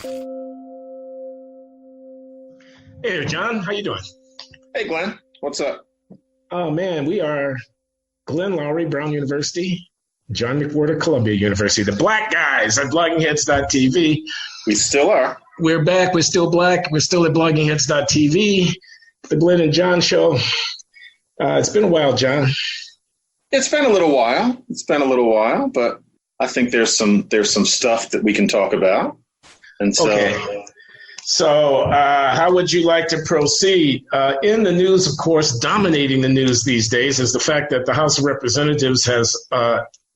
Hey there, John. How you doing? Hey, Glenn. What's up? Oh, man, we are Glenn Loury, Brown University, John McWhorter, Columbia University, the black guys at bloggingheads.tv. We still are. We're back. We're still black. We're still at bloggingheads.tv, the Glenn and John show. It's been a while, John. It's been a little while, but I think there's some stuff that we can talk about. And so, okay. So how would you like to proceed? In the news, of course, dominating the news these days is the fact that the House of Representatives has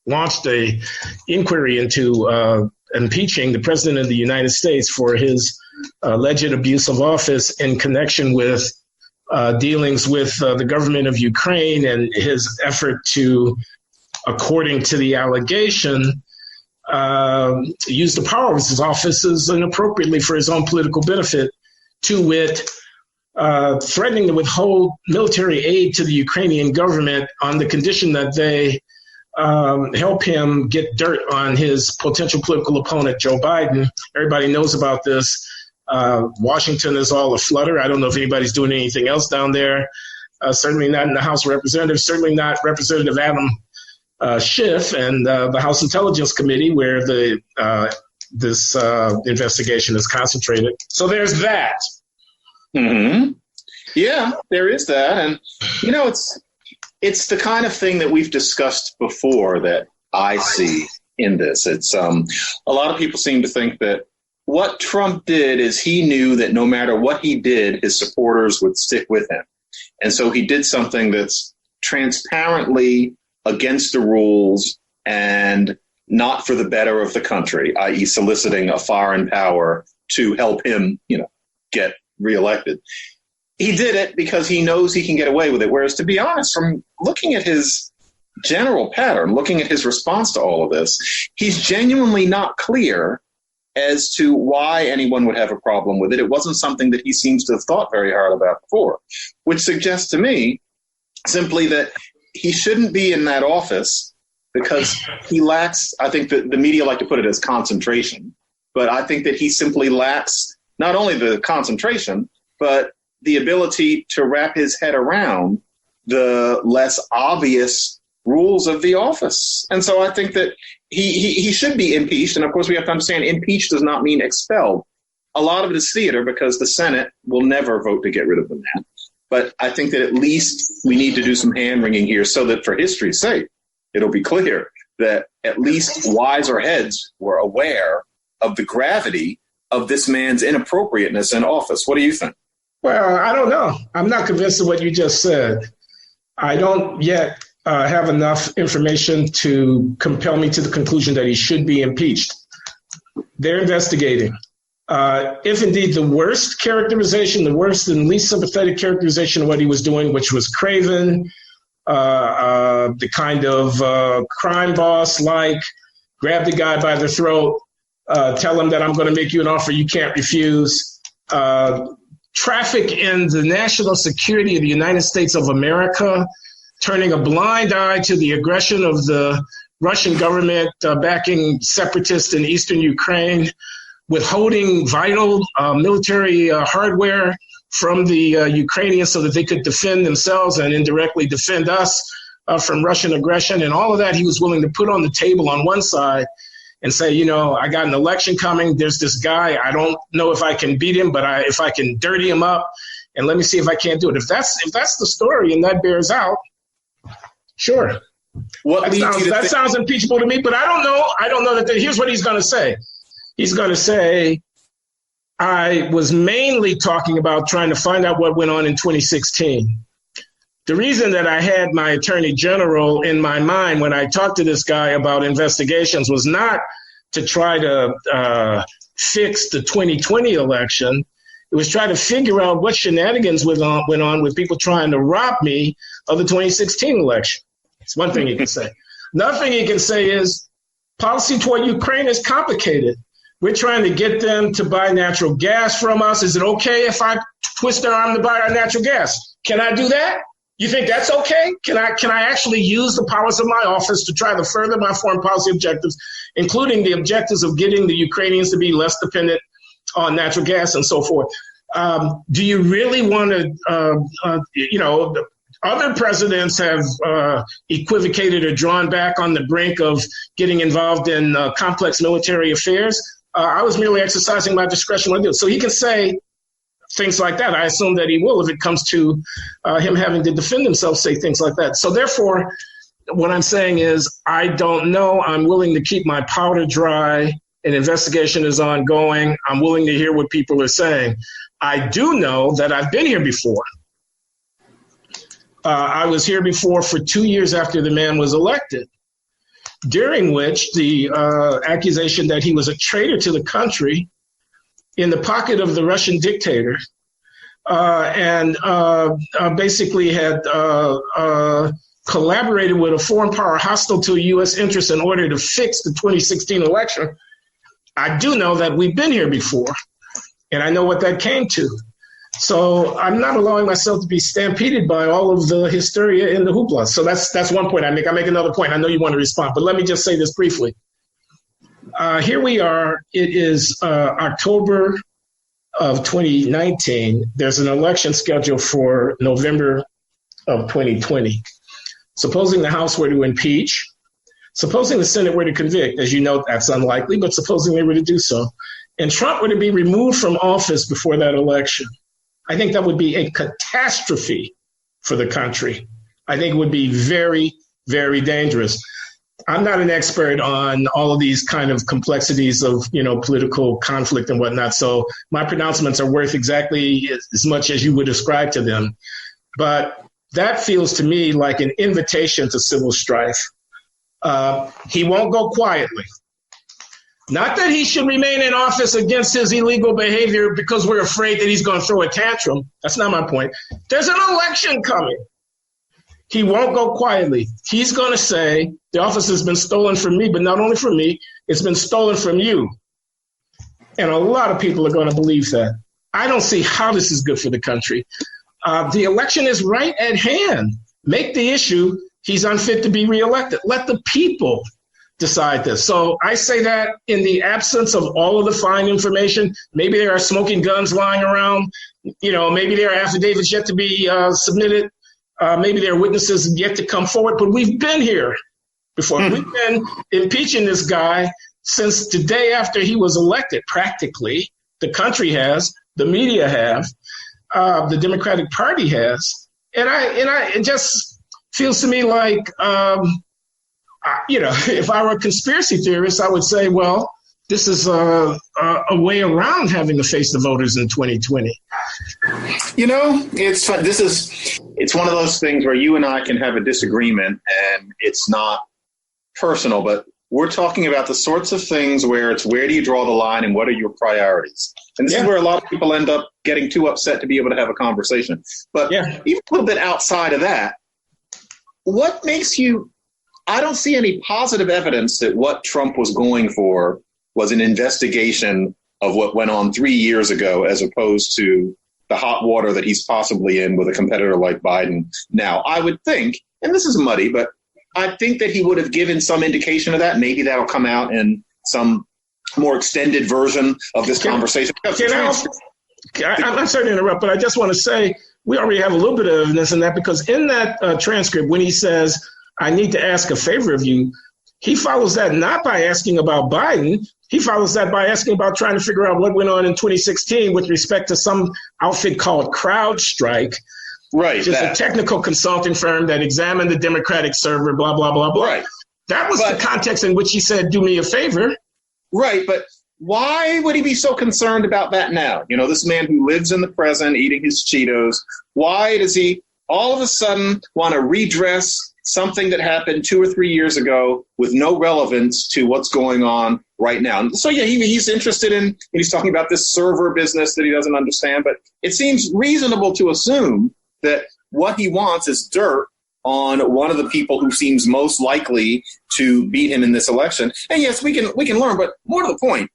launched an inquiry into impeaching the President of the United States for his alleged abuse of office in connection with dealings with the government of Ukraine and his effort to, according to the allegation, use the power of his offices inappropriately for his own political benefit, to wit, threatening to withhold military aid to the Ukrainian government on the condition that they help him get dirt on his potential political opponent, Joe Biden. Everybody knows about this. Washington is all aflutter. I don't know if anybody's doing anything else down there. Certainly not in the House of Representatives, certainly not Representative Adam Schiff and the House Intelligence Committee, where this investigation is concentrated. So there's that. Mm-hmm. Yeah, there is that. And, you know, it's the kind of thing that we've discussed before that I see in this. It's a lot of people seem to think that what Trump did is he knew that no matter what he did, his supporters would stick with him. And so he did something that's transparently against the rules and not for the better of the country, i.e. soliciting a foreign power to help him, get reelected. He did it because he knows he can get away with it. Whereas, to be honest, from looking at his general pattern, looking at his response to all of this, he's genuinely not clear as to why anyone would have a problem with it. It wasn't something that he seems to have thought very hard about before, which suggests to me simply that he shouldn't be in that office because he lacks, I think that the media like to put it as concentration, but I think that he simply lacks not only the concentration, but the ability to wrap his head around the less obvious rules of the office. And so I think that he should be impeached. And of course, we have to understand impeached does not mean expelled. A lot of it is theater because the Senate will never vote to get rid of the man. But I think that at least we need to do some hand-wringing here so that for history's sake, it'll be clear that at least wiser heads were aware of the gravity of this man's inappropriateness in office. What do you think? Well, I don't know. I'm not convinced of what you just said. I don't yet have enough information to compel me to the conclusion that he should be impeached. They're investigating. If indeed the worst characterization, the worst and least sympathetic characterization of what he was doing, which was craven, the kind of crime boss, like grab the guy by the throat, tell him that I'm going to make you an offer you can't refuse, traffic in the national security of the United States of America, turning a blind eye to the aggression of the Russian government backing separatists in eastern Ukraine, withholding vital military hardware from the Ukrainians so that they could defend themselves and indirectly defend us from Russian aggression. And all of that he was willing to put on the table on one side and say, I got an election coming. There's this guy. I don't know if I can beat him, but if I can dirty him up, and let me see if I can't do it. If that's the story and that bears out, sure. That sounds impeachable to me, but I don't know that. Here's what he's going to say. He's going to say, I was mainly talking about trying to find out what went on in 2016. The reason that I had my attorney general in my mind when I talked to this guy about investigations was not to try to fix the 2020 election. It was trying to figure out what shenanigans went on with people trying to rob me of the 2016 election. It's one thing he can say. Another thing he can say is policy toward Ukraine is complicated. We're trying to get them to buy natural gas from us. Is it okay if I twist their arm to buy our natural gas? Can I do that? You think that's okay? Can I actually use the powers of my office to try to further my foreign policy objectives, including the objectives of getting the Ukrainians to be less dependent on natural gas and so forth. Do you really want to, other presidents have equivocated or drawn back on the brink of getting involved in complex military affairs. I was merely exercising my discretion when I do. So he can say things like that. I assume that he will if it comes to him having to defend himself, say things like that. So therefore, what I'm saying is I don't know. I'm willing to keep my powder dry. An investigation is ongoing. I'm willing to hear what people are saying. I do know that I've been here before. I was here before for 2 years after the man was elected, during which the accusation that he was a traitor to the country in the pocket of the Russian dictator and basically had collaborated with a foreign power hostile to U.S. interests in order to fix the 2016 election. I do know that we've been here before, and I know what that came to. So I'm not allowing myself to be stampeded by all of the hysteria and the hoopla. So that's one point I make. I make another point. I know you want to respond, but let me just say this briefly. Here we are. It is October of 2019. There's an election scheduled for November of 2020. Supposing the House were to impeach, supposing the Senate were to convict, as you know, that's unlikely, but supposing they were to do so, and Trump were to be removed from office before that election, I think that would be a catastrophe for the country. I think it would be very, very dangerous. I'm not an expert on all of these kind of complexities of, political conflict and whatnot. So my pronouncements are worth exactly as much as you would ascribe to them. But that feels to me like an invitation to civil strife. He won't go quietly. Not that he should remain in office against his illegal behavior because we're afraid that he's going to throw a tantrum. That's not my point. There's an election coming. He won't go quietly. He's going to say, the office has been stolen from me, but not only from me, it's been stolen from you. And a lot of people are going to believe that. I don't see how this is good for the country. The election is right at hand. Make the issue, he's unfit to be reelected. Let the people decide this. So I say that in the absence of all of the fine information. Maybe there are smoking guns lying around. Maybe there are affidavits yet to be submitted. Maybe there are witnesses yet to come forward. But we've been here before. We've been impeaching this guy since the day after he was elected, practically. The country has, the media have, the Democratic Party has. And it just feels to me like, if I were a conspiracy theorist, I would say, well, this is a way around having to face the voters in 2020. It's fun. It's one of those things where you and I can have a disagreement, and it's not personal, but we're talking about the sorts of things where it's where do you draw the line and what are your priorities? And this is where a lot of people end up getting too upset to be able to have a conversation. But even a little bit outside of that, what makes you... I don't see any positive evidence that what Trump was going for was an investigation of what went on 3 years ago, as opposed to the hot water that he's possibly in with a competitor like Biden now. I would think, and this is muddy, but I think that he would have given some indication of that. Maybe that'll come out in some more extended version of this conversation. I'm sorry to interrupt, but I just want to say we already have a little bit of evidence in that, because in that transcript, when he says, I need to ask a favor of you, he follows that not by asking about Biden. He follows that by asking about trying to figure out what went on in 2016 with respect to some outfit called CrowdStrike, which is a technical consulting firm that examined the Democratic server, blah, blah, blah, blah. Right. That was the context in which he said, do me a favor. Right, but why would he be so concerned about that now? This man who lives in the present, eating his Cheetos, why does he all of a sudden want to redress something that happened 2 or 3 years ago with no relevance to what's going on right now? So, he's interested in, he's talking about this server business that he doesn't understand, but it seems reasonable to assume that what he wants is dirt on one of the people who seems most likely to beat him in this election. And yes, we can learn, but more to the point,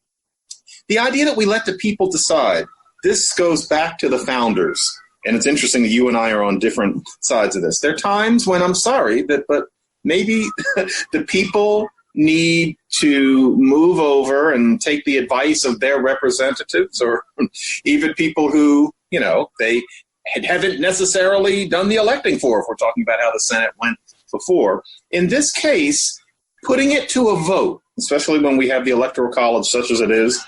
the idea that we let the people decide, this goes back to the founders. And it's interesting that you and I are on different sides of this. There are times when I'm sorry but maybe the people need to move over and take the advice of their representatives, or even people who, they haven't necessarily done the electing for, if we're talking about how the Senate went before. In this case, putting it to a vote, especially when we have the Electoral College such as it is,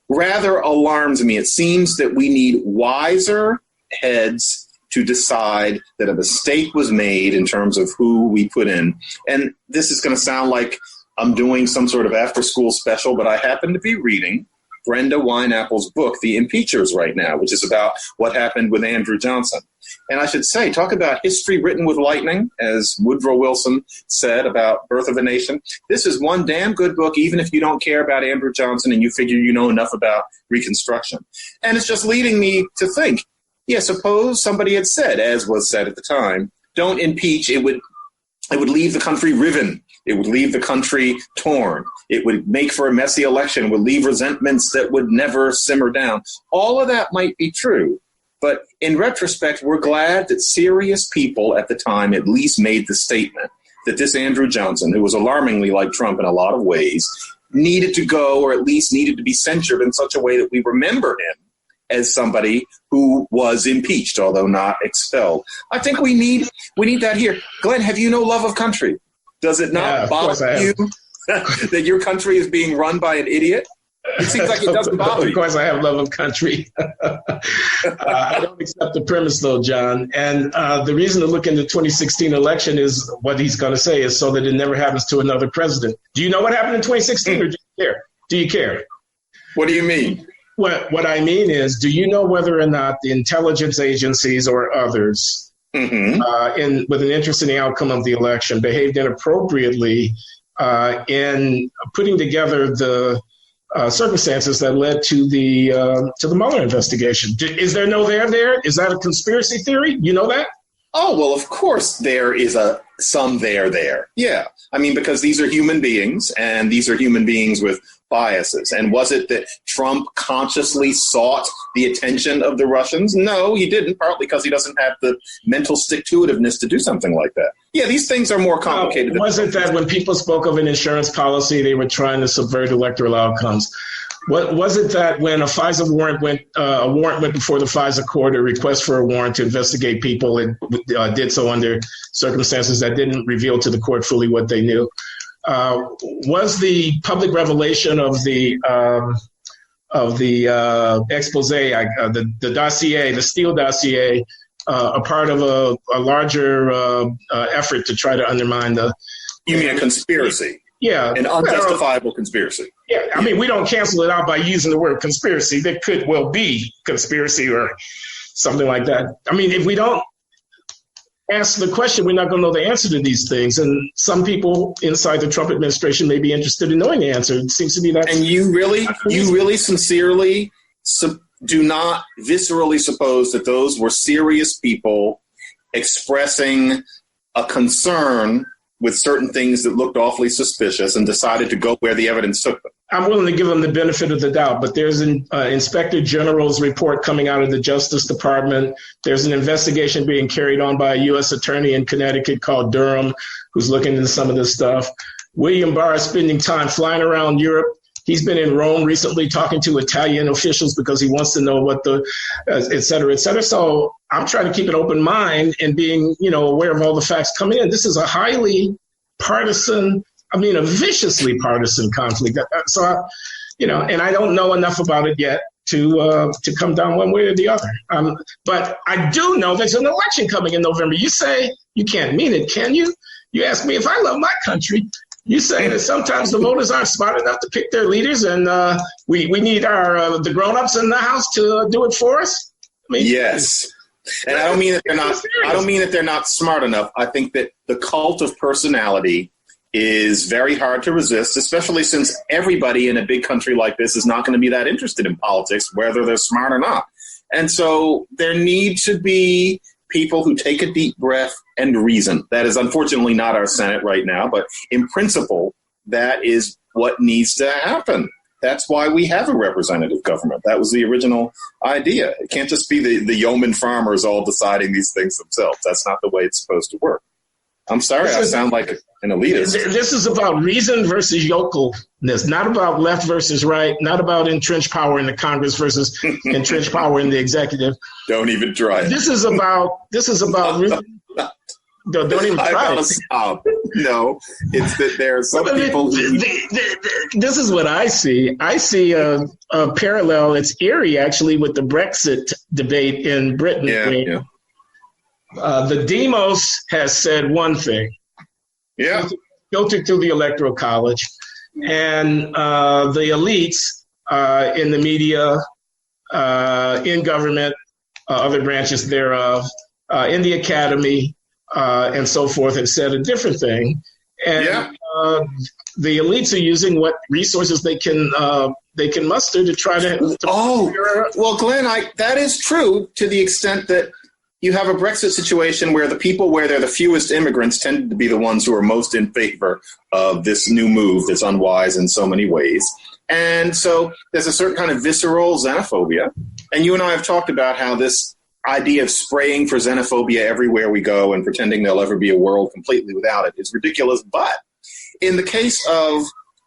rather alarms me. It seems that we need wiser heads to decide that a mistake was made in terms of who we put in. And this is going to sound like I'm doing some sort of after-school special, but I happen to be reading Brenda Wineapple's book, The Impeachers, right now, which is about what happened with Andrew Johnson. And I should say, talk about history written with lightning, as Woodrow Wilson said about Birth of a Nation. This is one damn good book, even if you don't care about Andrew Johnson and you figure you know enough about Reconstruction. And it's just leading me to think, suppose somebody had said, as was said at the time, don't impeach. It would leave the country riven. It would leave the country torn. It would make for a messy election. It would leave resentments that would never simmer down. All of that might be true. But in retrospect, we're glad that serious people at the time at least made the statement that this Andrew Johnson, who was alarmingly like Trump in a lot of ways, needed to go, or at least needed to be censured in such a way that we remember him as somebody who was impeached, although not expelled. I think we need that here. Glenn, have you no love of country? Does it not bother you that your country is being run by an idiot? It seems like it doesn't bother you. Of course I have love of country. I don't accept the premise, though, John. And the reason to look into the 2016 election is what he's going to say is so that it never happens to another president. Do you know what happened in 2016 or do you care? Do you care? What do you mean? What I mean is, do you know whether or not the intelligence agencies or others with an interest in the outcome of the election behaved inappropriately in putting together the circumstances that led to the Mueller investigation? Is there no there? Is that a conspiracy theory? You know that? Oh, well, of course there is some there. Yeah. I mean, because these are human beings, and these are human beings with biases. And was it that Trump consciously sought the attention of the Russians? No, he didn't, partly because he doesn't have the mental stick-to-itiveness to do something like that. Yeah, these things are more complicated. Was it that when people spoke of an insurance policy, they were trying to subvert electoral outcomes? Was it that when a FISA warrant went before the FISA court, a request for a warrant to investigate people, it did so under circumstances that didn't reveal to the court fully what they knew? Was the public revelation of the expose, the dossier, the Steele dossier, a part of a larger effort to try to undermine the? You mean a conspiracy? Yeah. An unjustifiable conspiracy. Yeah, I mean, we don't cancel it out by using the word conspiracy. There could well be conspiracy or something like that. I mean, if we don't ask the question, we're not going to know the answer to these things. And some people inside the Trump administration may be interested in knowing the answer. It seems to me that. And you really sincerely do not viscerally suppose that those were serious people expressing a concern with certain things that looked awfully suspicious and decided to go where the evidence took them? I'm willing to give them the benefit of the doubt, but there's an Inspector General's report coming out of the Justice Department. There's an investigation being carried on by a U.S. attorney in Connecticut called Durham, who's looking into some of this stuff. William Barr is spending time flying around Europe. He's been in Rome recently talking to Italian officials because he wants to know what et cetera, et cetera. So I'm trying to keep an open mind and being, aware of all the facts coming in. This is a highly partisan, a viciously partisan conflict. So, and I don't know enough about it yet to come down one way or the other. But I do know there's an election coming in November. You say you can't mean it, can you? You ask me if I love my country. You say that sometimes the voters aren't smart enough to pick their leaders, and we need the grown-ups in the house to do it for us. Yes, and I don't mean that they're not. I don't mean that they're not smart enough. I think that the cult of personality is very hard to resist, especially since everybody in a big country like this is not going to be that interested in politics, whether they're smart or not. And so there need to be people who take a deep breath and reason. That is unfortunately not our Senate right now, but in principle, that is what needs to happen. That's why we have a representative government. That was the original idea. It can't just be the yeoman farmers all deciding these things themselves. That's not the way it's supposed to work. I'm sorry, I sound like an elitist. This is about reason versus yokelness, not about left versus right, not about entrenched power in the Congress versus entrenched power in the executive. Don't even try it. This is about reason. Don't even try it. Stop. No, it's that there are some people this is what I see. I see a parallel. It's eerie, actually, with the Brexit debate in Britain. Yeah. The demos has said one thing. Yeah. Filtered through the Electoral College. And the elites in the media, in government, other branches thereof, in the academy, and so forth, have said a different thing. And the elites are using what resources they can muster to try to well, Glenn, that is true to the extent that you have a Brexit situation where the people where they're the fewest immigrants tend to be the ones who are most in favor of this new move that's unwise in so many ways. And so there's a certain kind of visceral xenophobia. And you and I have talked about how this idea of spraying for xenophobia everywhere we go and pretending there'll ever be a world completely without it is ridiculous. But in the case of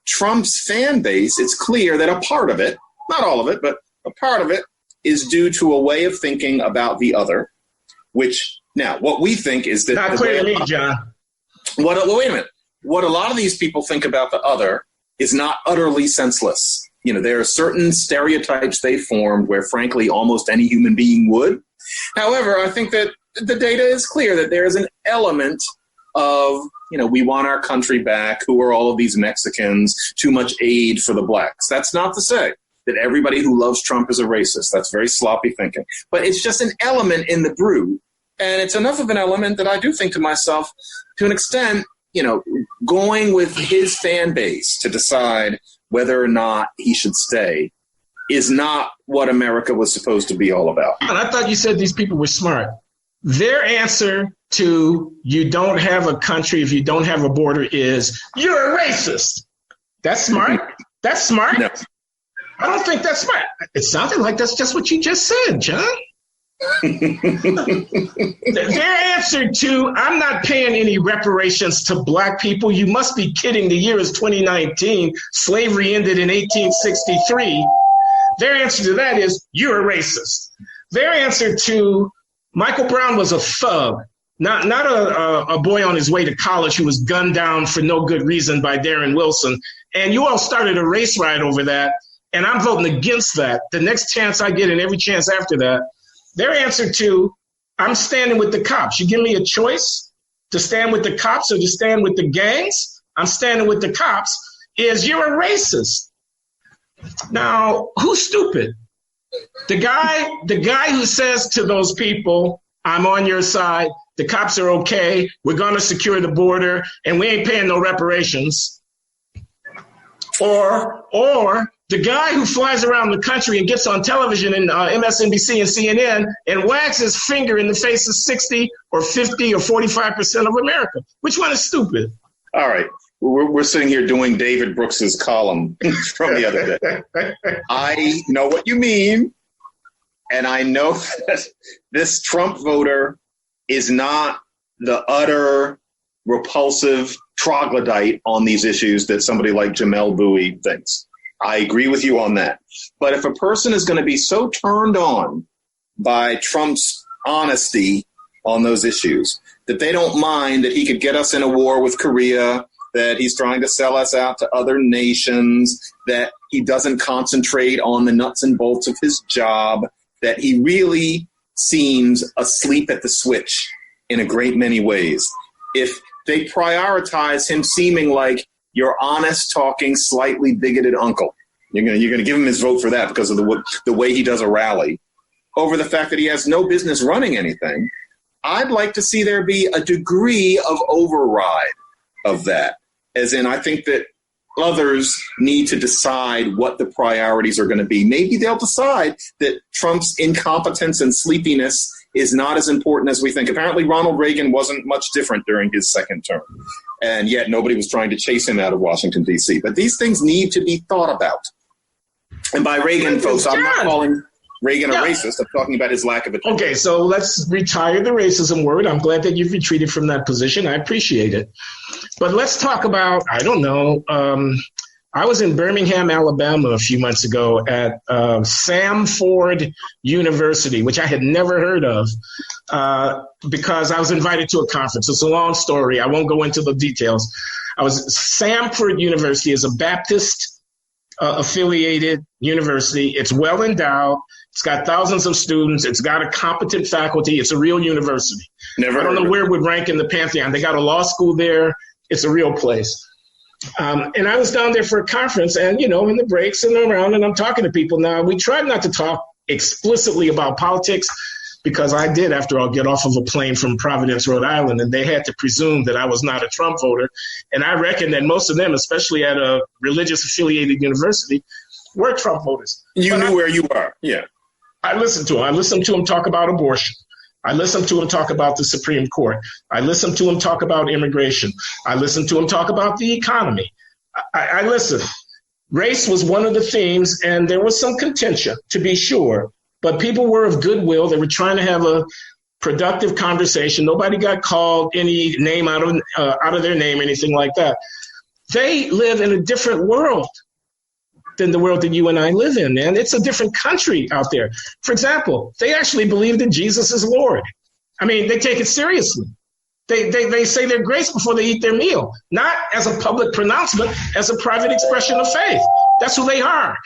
Trump's fan base, it's clear that a part of it, not all of it, but a part of it is due to a way of thinking about the other. Which, now, what we think is that... Not clear to me, John. Wait a minute. What a lot of these people think about the other is not utterly senseless. There are certain stereotypes they formed where, frankly, almost any human being would. However, I think that the data is clear that there is an element of, we want our country back. Who are all of these Mexicans? Too much aid for the blacks. That's not to say that everybody who loves Trump is a racist. That's very sloppy thinking. But it's just an element in the brew. And it's enough of an element that I do think to myself, to an extent, going with his fan base to decide whether or not he should stay is not what America was supposed to be all about. And I thought you said these people were smart. Their answer to you don't have a country if you don't have a border is you're a racist. That's smart. That's smart. No. I don't think that's smart. It sounded like that's just what you just said, John. Their answer to, I'm not paying any reparations to black people. You must be kidding. The year is 2019. Slavery ended in 1863. Their answer to that is, you're a racist. Their answer to, Michael Brown was a thug, not a boy on his way to college who was gunned down for no good reason by Darren Wilson. And you all started a race riot over that. And I'm voting against that. The next chance I get and every chance after that, their answer to, I'm standing with the cops. You give me a choice to stand with the cops or to stand with the gangs? I'm standing with the cops, is you're a racist. Now, who's stupid? The guy who says to those people, I'm on your side, the cops are okay, we're going to secure the border, and we ain't paying no reparations. Or the guy who flies around the country and gets on television and MSNBC and CNN and wags his finger in the face of 60 or 50 or 45% of America. Which one is stupid? All right. We're sitting here doing David Brooks's column from the other day. I know what you mean. And I know that this Trump voter is not the utter repulsive troglodyte on these issues that somebody like Jamel Bowie thinks. I agree with you on that. But if a person is going to be so turned on by Trump's honesty on those issues that they don't mind that he could get us in a war with Korea, that he's trying to sell us out to other nations, that he doesn't concentrate on the nuts and bolts of his job, that he really seems asleep at the switch in a great many ways. If they prioritize him seeming like your honest talking, slightly bigoted uncle, you're gonna give him his vote for that because of the way he does a rally, over the fact that he has no business running anything, I'd like to see there be a degree of override of that. As in, I think that others need to decide what the priorities are going to be. Maybe they'll decide that Trump's incompetence and sleepiness is not as important as we think. Apparently, Ronald Reagan wasn't much different during his second term, and yet nobody was trying to chase him out of Washington, D.C. But these things need to be thought about. And by Reagan, folks, I'm not calling... Reagan a racist. I'm talking about his lack of attention. Okay, so let's retire the racism word. I'm glad that you've retreated from that position. I appreciate it. But let's talk about, I don't know, I was in Birmingham, Alabama a few months ago at Samford University, which I had never heard of, because I was invited to a conference. It's a long story. I won't go into the details. Samford University is a Baptist affiliated university. It's well endowed. It's got thousands of students. It's got a competent faculty. It's a real university. I don't know where it would rank in the pantheon. They got a law school there. It's a real place. And I was down there for a conference, and, in the breaks and around, and I'm talking to people. Now, we tried not to talk explicitly about politics, because I did, after all, get off of a plane from Providence, Rhode Island, and they had to presume that I was not a Trump voter. And I reckon that most of them, especially at a religious affiliated university, were Trump voters. You knew where you were. Yeah. I listened to them. I listened to them talk about abortion. I listened to him talk about the Supreme Court. I listened to him talk about immigration. I listened to him talk about the economy. I listened. Race was one of the themes, and there was some contention, to be sure, but people were of goodwill. They were trying to have a productive conversation. Nobody got called any name out of their name, anything like that. They live in a different world than the world that you and I live in, man. It's a different country out there. For example, they actually believe that Jesus is Lord. I mean, they take it seriously. They say their grace before they eat their meal, not as a public pronouncement, as a private expression of faith. That's who they are.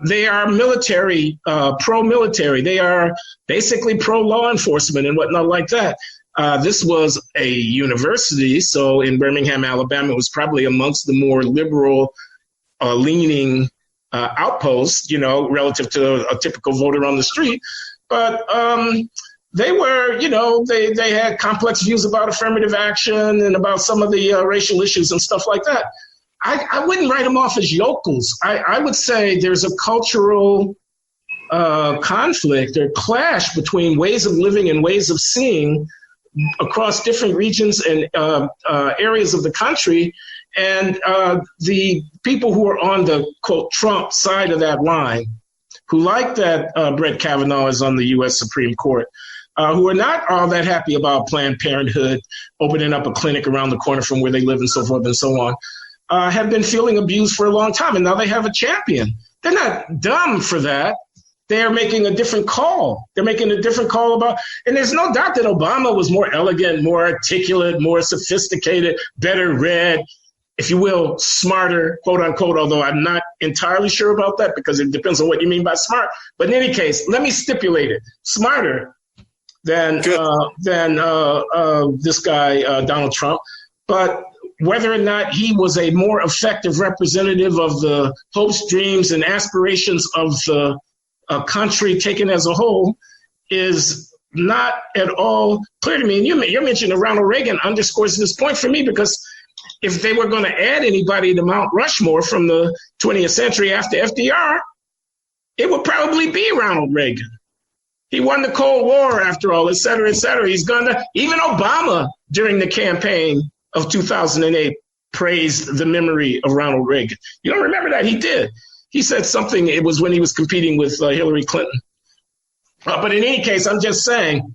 They are military, pro-military. They are basically pro-law enforcement and whatnot like that. This was a university, so in Birmingham, Alabama, it was probably amongst the more liberal leaning outposts, relative to a typical voter on the street. But they were, they had complex views about affirmative action and about some of the racial issues and stuff like that. I wouldn't write them off as yokels. I would say there's a cultural conflict or clash between ways of living and ways of seeing across different regions and areas of the country. And the people who are on the, quote, Trump side of that line, who like that Brett Kavanaugh is on the U.S. Supreme Court, who are not all that happy about Planned Parenthood opening up a clinic around the corner from where they live and so forth and so on, have been feeling abused for a long time. And now they have a champion. They're not dumb for that. They're making a different call. They're making a different call about, and there's no doubt that Obama was more elegant, more articulate, more sophisticated, better read, if you will, smarter, quote unquote, although I'm not entirely sure about that because it depends on what you mean by smart. But in any case, let me stipulate it. Smarter than this guy, Donald Trump. But whether or not he was a more effective representative of the hopes, dreams, and aspirations of the country taken as a whole is not at all clear to me. And your mention of Ronald Reagan underscores this point for me, because if they were going to add anybody to Mount Rushmore from the 20th century after FDR, it would probably be Ronald Reagan. He won the Cold War, after all, et cetera, et cetera. He's going to, even Obama during the campaign of 2008 praised the memory of Ronald Reagan. You don't remember that? He did. He said something, it was when he was competing with Hillary Clinton. But in any case, I'm just saying,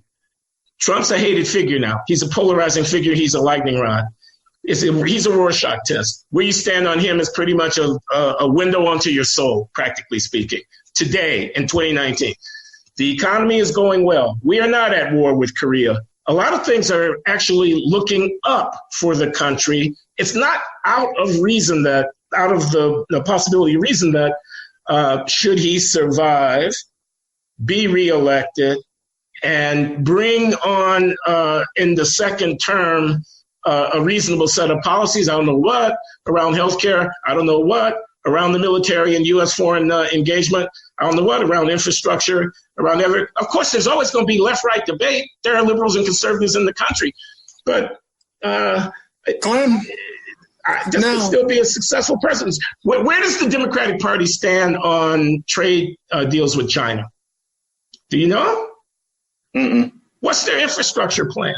Trump's a hated figure now. He's a polarizing figure. He's a lightning rod. He's a Rorschach test. Where you stand on him is pretty much a window onto your soul, practically speaking, today in 2019. The economy is going well. We are not at war with Korea. A lot of things are actually looking up for the country. It's not out of the possibility of reason that should he survive, be reelected, and bring on in the second term a reasonable set of policies. I don't know what, around healthcare. I don't know what, around the military and U.S. foreign engagement. I don't know what, around infrastructure, around every. Of course, there's always going to be left-right debate. There are liberals and conservatives in the country. But Glenn, this will still be a successful president. Where does the Democratic Party stand on trade deals with China? Do you know? Mm-mm. What's their infrastructure plan?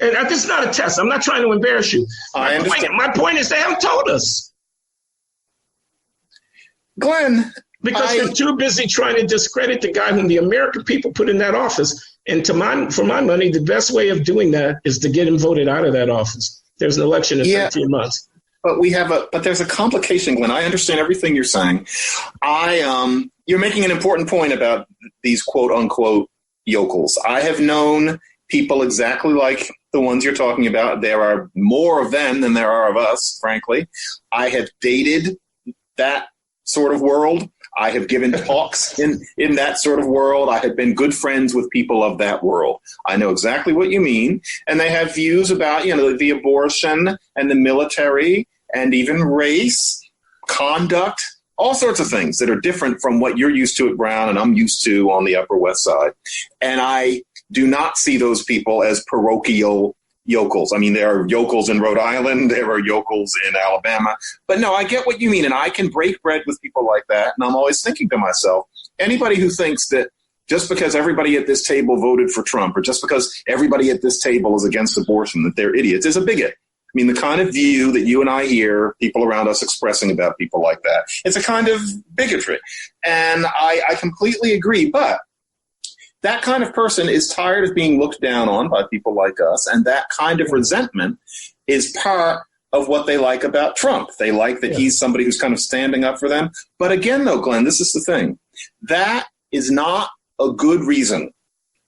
And this is not a test. I'm not trying to embarrass you. My point is they haven't told us. Glenn, Because they're too busy trying to discredit the guy whom the American people put in that office. And for my money, the best way of doing that is to get him voted out of that office. There's an election in 13 months. But there's a complication, Glenn. I understand everything you're saying. You're making an important point about these quote unquote yokels. I have known people exactly like the ones you're talking about. There are more of them than there are of us, frankly. I have dated that sort of world. I have given talks in that sort of world. I have been good friends with people of that world. I know exactly what you mean. And they have views about, the abortion and the military and even race, conduct, all sorts of things that are different from what you're used to at Brown and I'm used to on the Upper West Side. And I do not see those people as parochial yokels. I mean, there are yokels in Rhode Island, there are yokels in Alabama. But no, I get what you mean. And I can break bread with people like that. And I'm always thinking to myself, anybody who thinks that just because everybody at this table voted for Trump or just because everybody at this table is against abortion, that they're idiots, is a bigot. I mean, the kind of view that you and I hear people around us expressing about people like that, it's a kind of bigotry. And I completely agree. But that kind of person is tired of being looked down on by people like us. And that kind of resentment is part of what they like about Trump. They like that he's somebody who's kind of standing up for them. But again, though, Glenn, this is the thing. That is not a good reason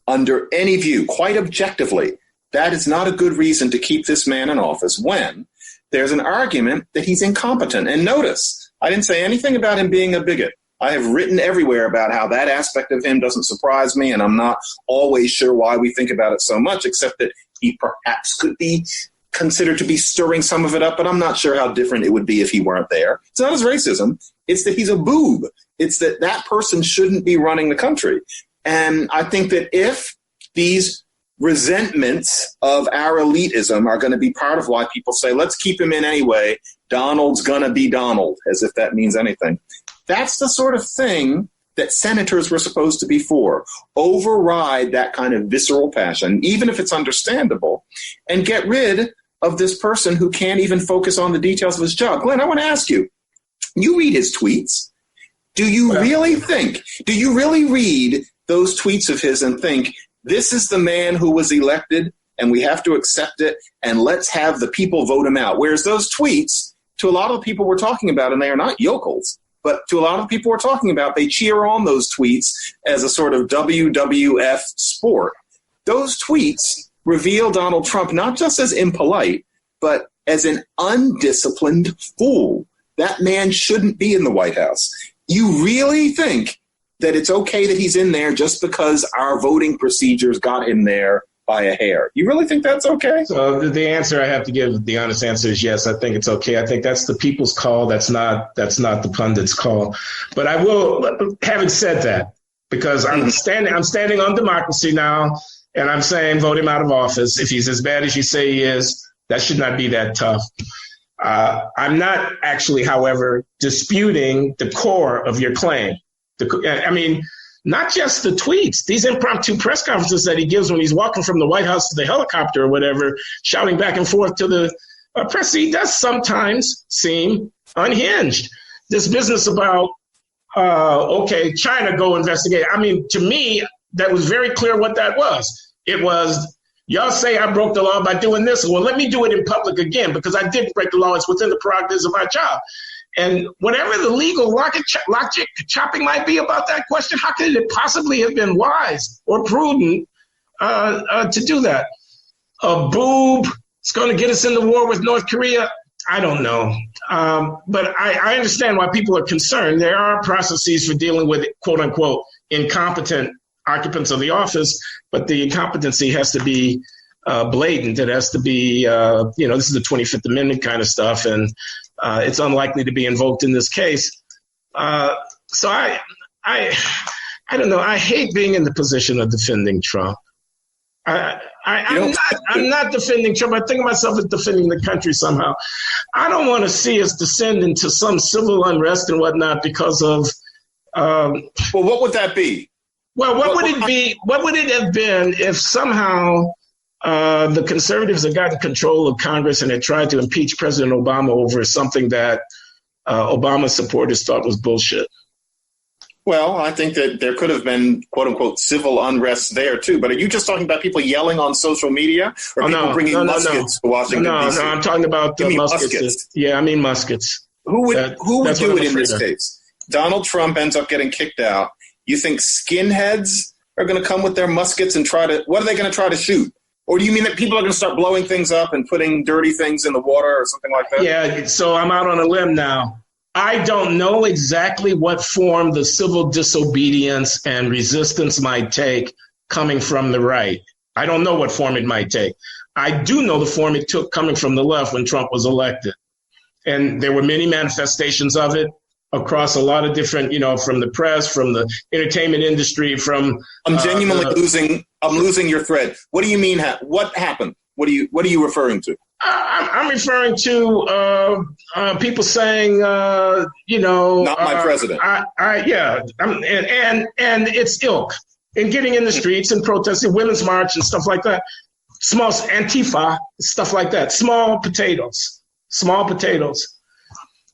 under any view, quite objectively. That is not a good reason to keep this man in office when there's an argument that he's incompetent. And notice, I didn't say anything about him being a bigot. I have written everywhere about how that aspect of him doesn't surprise me, and I'm not always sure why we think about it so much, except that he perhaps could be considered to be stirring some of it up, but I'm not sure how different it would be if he weren't there. It's not his racism. It's that he's a boob. It's that that person shouldn't be running the country. And I think that if these resentments of our elitism are going to be part of why people say, let's keep him in anyway, Donald's going to be Donald, as if that means anything. That's the sort of thing that senators were supposed to be for. Override that kind of visceral passion, even if it's understandable, and get rid of this person who can't even focus on the details of his job. Glenn, I want to ask you, you read his tweets. Do you really read those tweets of his and think, this is the man who was elected and we have to accept it and let's have the people vote him out? Whereas those tweets, to a lot of the people we're talking about, and they are not yokels, but to a lot of people we're talking about, they cheer on those tweets as a sort of WWF sport. Those tweets reveal Donald Trump not just as impolite, but as an undisciplined fool. That man shouldn't be in the White House. You really think that it's okay that he's in there just because our voting procedures got him there by a hair? You really think that's okay? So the answer I have to give, the honest answer is yes, I think it's okay. I think that's the people's call. That's not the pundits' call. But I will, having said that, because I'm standing on democracy now, and I'm saying vote him out of office. If he's as bad as you say he is, that should not be that tough. I'm not actually, however, disputing the core of your claim. Not just the tweets, these impromptu press conferences that he gives when he's walking from the White House to the helicopter or whatever, shouting back and forth to the press. He does sometimes seem unhinged. This business about, China go investigate. To me, that was very clear what that was. It was, y'all say I broke the law by doing this. Well, let me do it in public again because I did break the law. It's within the prerogatives of my job. And whatever the legal logic chopping might be about that question, how could it possibly have been wise or prudent to do that? A boob is going to get us into war with North Korea? I don't know. But I understand why people are concerned. There are processes for dealing with, quote unquote, incompetent occupants of the office, but the incompetency has to be blatant. It has to be, this is the 25th Amendment kind of stuff, and it's unlikely to be invoked in this case. So I don't know. I hate being in the position of defending Trump. I'm not defending Trump. I think of myself as defending the country somehow. I don't want to see us descend into some civil unrest and whatnot because of. Well, what would that be? Well, what would it be? What would it have been if somehow the conservatives had gotten control of Congress and had tried to impeach President Obama over something that Obama supporters thought was bullshit? Well, I think that there could have been, quote unquote, civil unrest there, too. But are you just talking about people yelling on social media or people bringing muskets to Washington, D.C.? No, I'm talking about muskets. Yeah, I mean muskets. Who would do it in this case? Donald Trump ends up getting kicked out. You think skinheads are going to come with their muskets and what are they going to try to shoot? Or do you mean that people are going to start blowing things up and putting dirty things in the water or something like that? Yeah, so I'm out on a limb now. I don't know exactly what form the civil disobedience and resistance might take coming from the right. I don't know what form it might take. I do know the form it took coming from the left when Trump was elected. And there were many manifestations of it across a lot of different, from the press, from the entertainment industry, from... I'm genuinely losing your thread. What do you mean? What happened? What are you referring to? I'm referring to people saying, not my president. And its ilk in getting in the streets and protesting, women's march and stuff like that. Small Antifa, stuff like that. Small potatoes.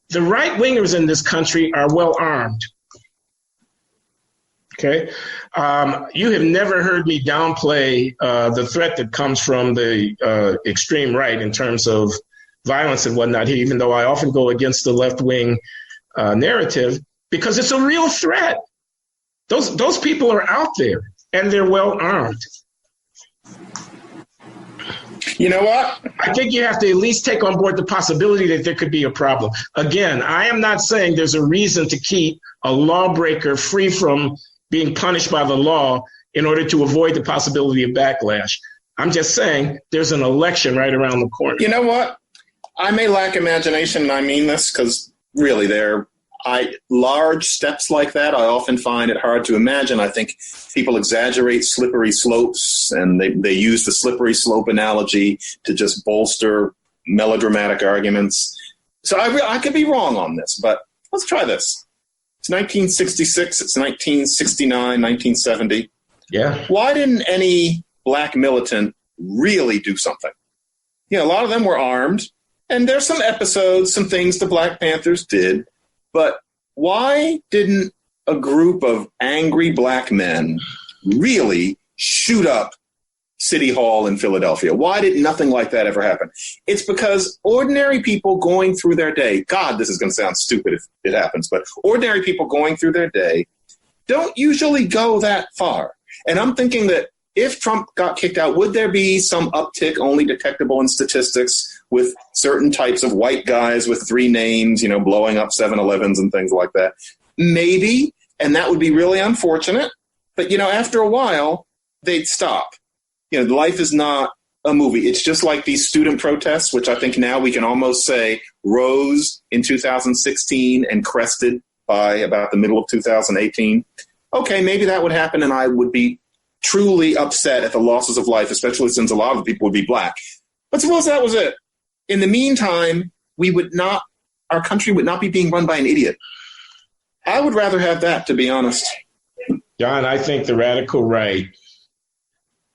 The right wingers in this country are well armed. Okay. You have never heard me downplay the threat that comes from the extreme right in terms of violence and whatnot, even though I often go against the left wing narrative, because it's a real threat. Those people are out there and they're well armed. You know what? I think you have to at least take on board the possibility that there could be a problem. Again, I am not saying there's a reason to keep a lawbreaker free from being punished by the law in order to avoid the possibility of backlash. I'm just saying there's an election right around the corner. You know what? I may lack imagination, and I mean this because really large steps like that, I often find it hard to imagine. I think people exaggerate slippery slopes, and they use the slippery slope analogy to just bolster melodramatic arguments. So I could be wrong on this, but let's try this. It's 1966, it's 1969, 1970. Yeah. Why didn't any black militant really do something? A lot of them were armed, and there's some episodes, some things the Black Panthers did, but why didn't a group of angry black men really shoot up City Hall in Philadelphia? Why did nothing like that ever happen? It's because ordinary people going through their day, God, this is going to sound stupid if it happens, but ordinary people going through their day don't usually go that far. And I'm thinking that if Trump got kicked out, would there be some uptick only detectable in statistics with certain types of white guys with 3 names, blowing up 7-Elevens and things like that? Maybe, and that would be really unfortunate. But, after a while, they'd stop. Life is not a movie. It's just like these student protests, which I think now we can almost say rose in 2016 and crested by about the middle of 2018. Okay, maybe that would happen, and I would be truly upset at the losses of life, especially since a lot of the people would be black. But suppose that was it. In the meantime, our country would not be being run by an idiot. I would rather have that, to be honest. John, I think the radical right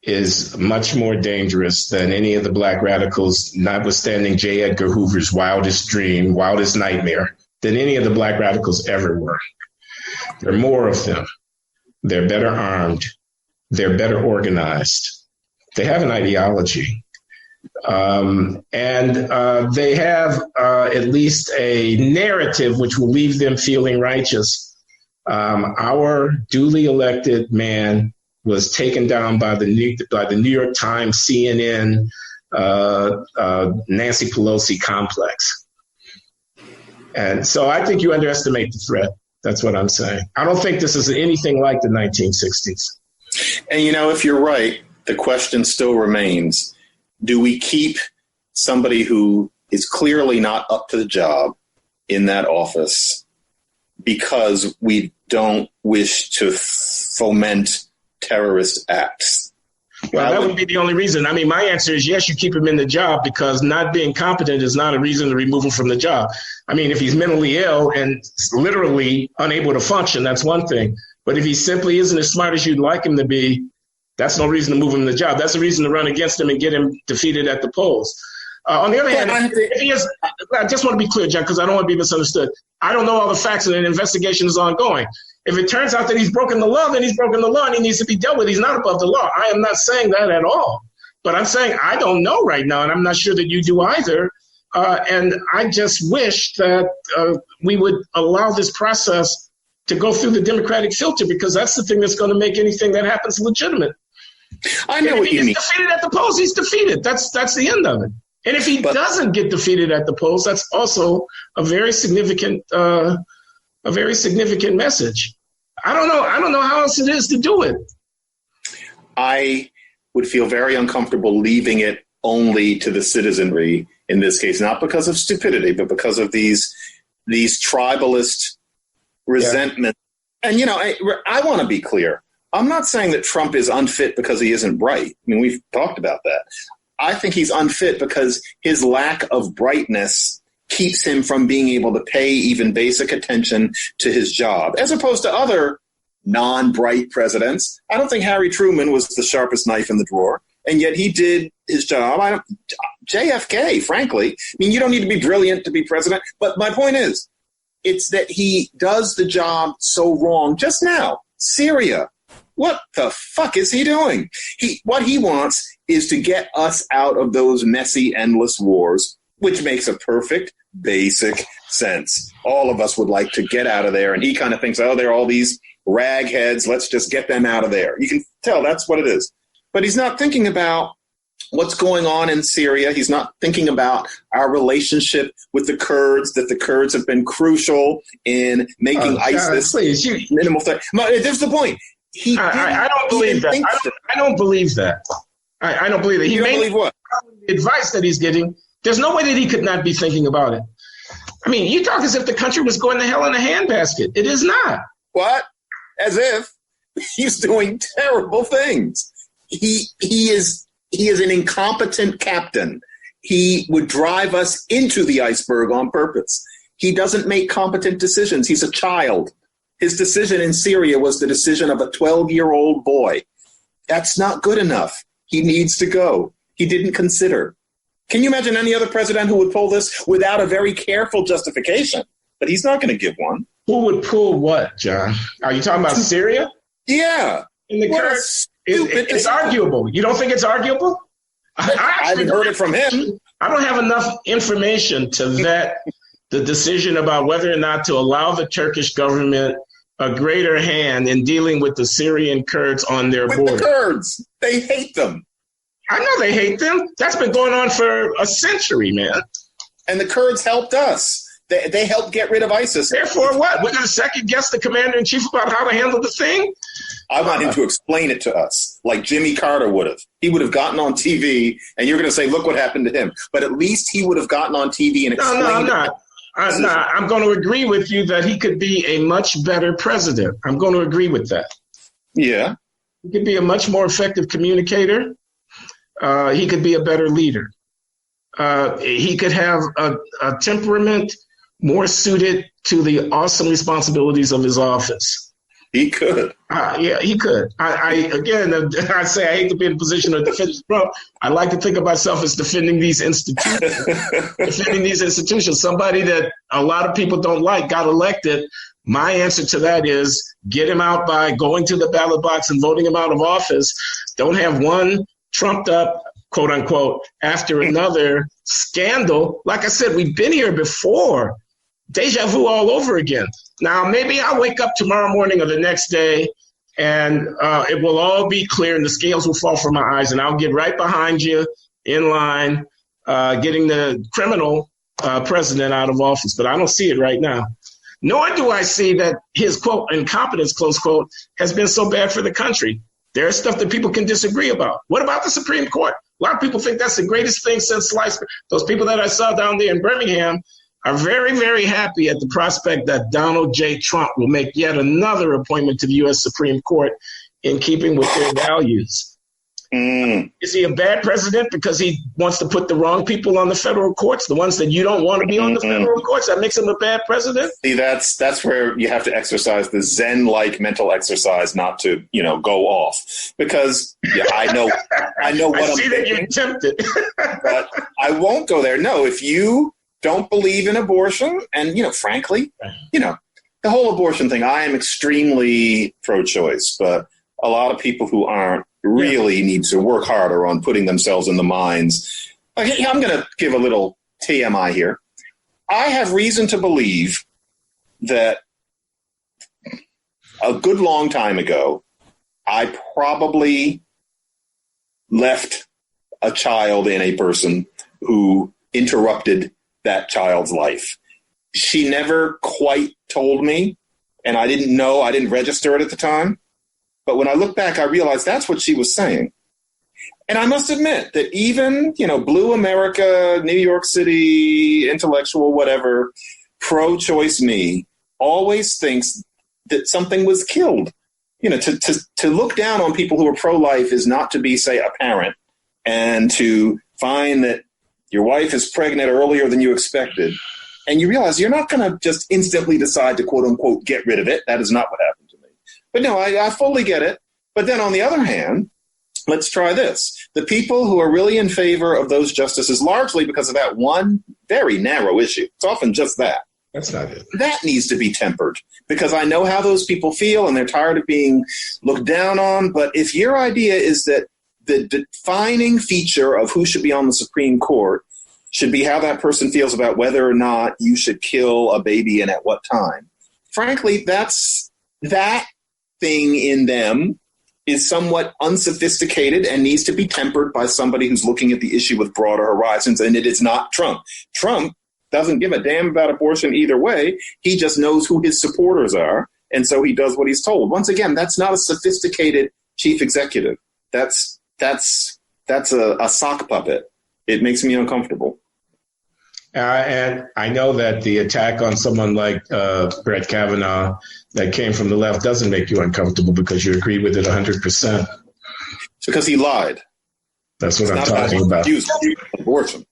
is much more dangerous than any of the black radicals, notwithstanding J. Edgar Hoover's wildest dream, wildest nightmare, than any of the black radicals ever were. There are more of them. They're better armed. They're better organized. They have an ideology. And they have at least a narrative which will leave them feeling righteous. Our duly elected man was taken down by the New York Times, CNN, Nancy Pelosi complex. And so I think you underestimate the threat. That's what I'm saying. I don't think this is anything like the 1960s. And, if you're right, the question still remains, do we keep somebody who is clearly not up to the job in that office because we don't wish to foment terrorist acts? Well, that would be the only reason. I mean, my answer is yes, you keep him in the job because not being competent is not a reason to remove him from the job. I mean, if he's mentally ill and literally unable to function, that's one thing. But if he simply isn't as smart as you'd like him to be, that's no reason to move him from the job. That's a reason to run against him and get him defeated at the polls. On the other hand, I just want to be clear, John, because I don't want to be misunderstood. I don't know all the facts and an investigation is ongoing. If it turns out that he's broken the law, then he's broken the law and he needs to be dealt with. He's not above the law. I am not saying that at all. But I'm saying I don't know right now, and I'm not sure that you do either. And I just wish that we would allow this process to go through the democratic filter, because that's the thing that's going to make anything that happens legitimate. I know what you mean. If he's defeated at the polls, he's defeated. That's the end of it. And if he doesn't get defeated at the polls, that's also a very significant message. I don't know how else it is to do it. I would feel very uncomfortable leaving it only to the citizenry in this case, not because of stupidity, but because of these tribalist resentment. Yeah. And, I want to be clear. I'm not saying that Trump is unfit because he isn't bright. I mean, we've talked about that. I think he's unfit because his lack of brightness keeps him from being able to pay even basic attention to his job, as opposed to other non-bright presidents. I don't think Harry Truman was the sharpest knife in the drawer, and yet he did his job. JFK, frankly, I mean, you don't need to be brilliant to be president, but my point is, it's that he does the job so wrong. Just now, Syria, what the fuck is he doing? What he wants is to get us out of those messy, endless wars, which makes a perfect, basic sense. All of us would like to get out of there, and he kind of thinks, there are all these ragheads, let's just get them out of there. You can tell that's what it is. But he's not thinking about what's going on in Syria. He's not thinking about our relationship with the Kurds, that the Kurds have been crucial in making ISIS minimal threat. There's the point. I don't believe that. I don't believe that. I don't believe that. You don't believe what? Advice that he's getting. There's no way that he could not be thinking about it. I mean, you talk as if the country was going to hell in a handbasket. It is not. What? As if he's doing terrible things. He is an incompetent captain. He would drive us into the iceberg on purpose. He doesn't make competent decisions. He's a child. His decision in Syria was the decision of a 12-year-old boy. That's not good enough. He needs to go. He didn't consider. Can you imagine any other president who would pull this without a very careful justification? But he's not going to give one. Who would pull what, John? Are you talking about Syria? Yeah. In the current, it's arguable. You don't think it's arguable? I haven't heard it from him. I don't have enough information to vet the decision about whether or not to allow the Turkish government a greater hand in dealing with the Syrian Kurds on their border. With the Kurds. They hate them. I know they hate them. That's been going on for a century, man. And the Kurds helped us. They helped get rid of ISIS. Therefore, what? We're going to second guess the commander-in-chief about how to handle the thing? I want him to explain it to us, like Jimmy Carter would have. He would have gotten on TV, and you're going to say, look what happened to him. But at least he would have gotten on TV and explained it. No, I'm not. I'm going to agree with you that he could be a much better president. I'm going to agree with that. Yeah. He could be a much more effective communicator. He could be a better leader. He could have a temperament more suited to the awesome responsibilities of his office. He could. Yeah, he could. I say I hate to be in a position of defending Trump. I like to think of myself as defending these institutions. Somebody that a lot of people don't like got elected. My answer to that is get him out by going to the ballot box and voting him out of office. Don't have one trumped up, quote unquote, after another scandal. Like I said, we've been here before. Deja vu all over again. Now, maybe I'll wake up tomorrow morning or the next day and it will all be clear and the scales will fall from my eyes and I'll get right behind you in line, getting the criminal president out of office. But I don't see it right now. Nor do I see that his, quote, incompetence, close quote, has been so bad for the country. There's stuff that people can disagree about. What about the Supreme Court? A lot of people think that's the greatest thing since sliced bread. Those people that I saw down there in Birmingham are very, very happy at the prospect that Donald J. Trump will make yet another appointment to the U.S. Supreme Court in keeping with their values. Is he a bad president because he wants to put the wrong people on the federal courts, the ones that you don't want to be on the federal courts? That makes him a bad president? See, that's where you have to exercise the Zen-like mental exercise not to, go off. Because I know what I'm see that you're tempted. But I won't go there. No, if you don't believe in abortion, and, frankly, the whole abortion thing, I am extremely pro-choice, but a lot of people who aren't really need to work harder on putting themselves in the minds. Okay, I'm going to give a little TMI here. I have reason to believe that a good long time ago, I probably left a child in a person who interrupted that child's life. She never quite told me, and I didn't know, I didn't register it at the time. But when I look back, I realized that's what she was saying. And I must admit that even, blue America, New York City, intellectual, whatever, pro-choice me always thinks that something was killed. To look down on people who are pro-life is not to be, say, a parent, and to find that your wife is pregnant earlier than you expected. And you realize you're not going to just instantly decide to, quote unquote, get rid of it. That is not what happened to me. But no, I fully get it. But then on the other hand, let's try this. The people who are really in favor of those justices, largely because of that one very narrow issue, it's often just that. That's not it. That needs to be tempered, because I know how those people feel and they're tired of being looked down on. But if your idea is that the defining feature of who should be on the Supreme Court should be how that person feels about whether or not you should kill a baby and at what time, frankly, that thing in them is somewhat unsophisticated and needs to be tempered by somebody who's looking at the issue with broader horizons. And it is not Trump. Trump doesn't give a damn about abortion either way. He just knows who his supporters are, and so he does what he's told. Once again, that's not a sophisticated chief executive. That's a sock puppet. It makes me uncomfortable. And I know that the attack on someone like Brett Kavanaugh that came from the left doesn't make you uncomfortable because you agree with it 100%. It's because he lied. That's what I'm talking about. Abortion.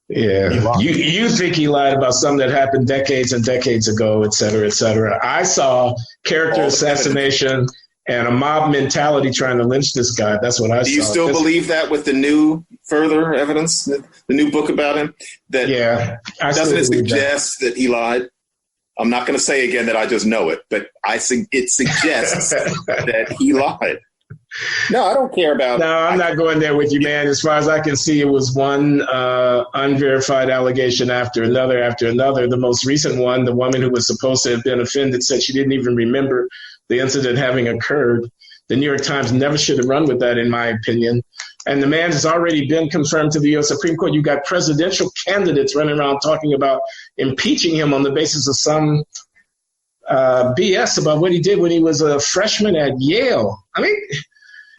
Yeah. You think he lied about something that happened decades and decades ago, et cetera, et cetera. I saw character assassination and a mob mentality trying to lynch this guy. That's what I saw. Do you still believe that with the new further evidence, the new book about him? Doesn't it suggest that he lied? I'm not going to say again that I just know it, but it suggests that he lied. No, I don't care about. No, I'm not going there with you, man. As far as I can see, it was one unverified allegation after another. The most recent one, the woman who was supposed to have been offended said she didn't even remember the incident having occurred. The New York Times never should have run with that, in my opinion. And the man has already been confirmed to the U.S. Supreme Court. You've got presidential candidates running around talking about impeaching him on the basis of some BS about what he did when he was a freshman at Yale. I mean,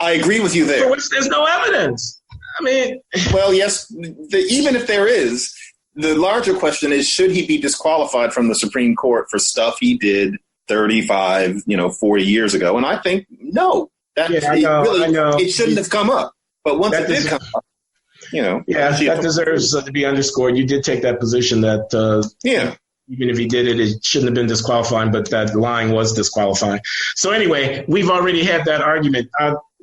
I agree with you there. For which there's no evidence. I mean, well, yes, even if there is, the larger question is, should he be disqualified from the Supreme Court for stuff he did 35, 40 years ago? And I think, no, it shouldn't have come up. But once it did come up, that deserves to be underscored. You did take that position that, even if he did it, it shouldn't have been disqualifying, but that lying was disqualifying. So anyway, we've already had that argument.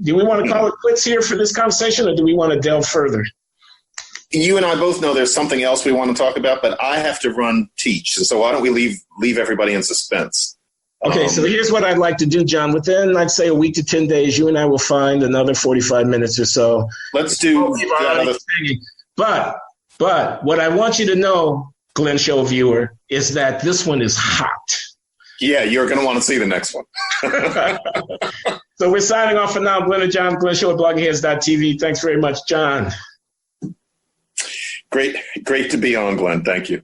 Do we want to call it quits here for this conversation, or do we want to delve further? You and I both know there's something else we want to talk about, but I have to teach. So why don't we leave everybody in suspense? Okay, so here's what I'd like to do, John. Within, I'd say, a week to 10 days, you and I will find another 45 minutes or so. Let's do another. But what I want you to know, Glenn Show viewer, is that this one is hot. Yeah, you're going to want to see the next one. So we're signing off for now. Glenn and John, Glenn Show at bloggingheads.tv. Thanks very much, John. Great to be on, Glenn. Thank you.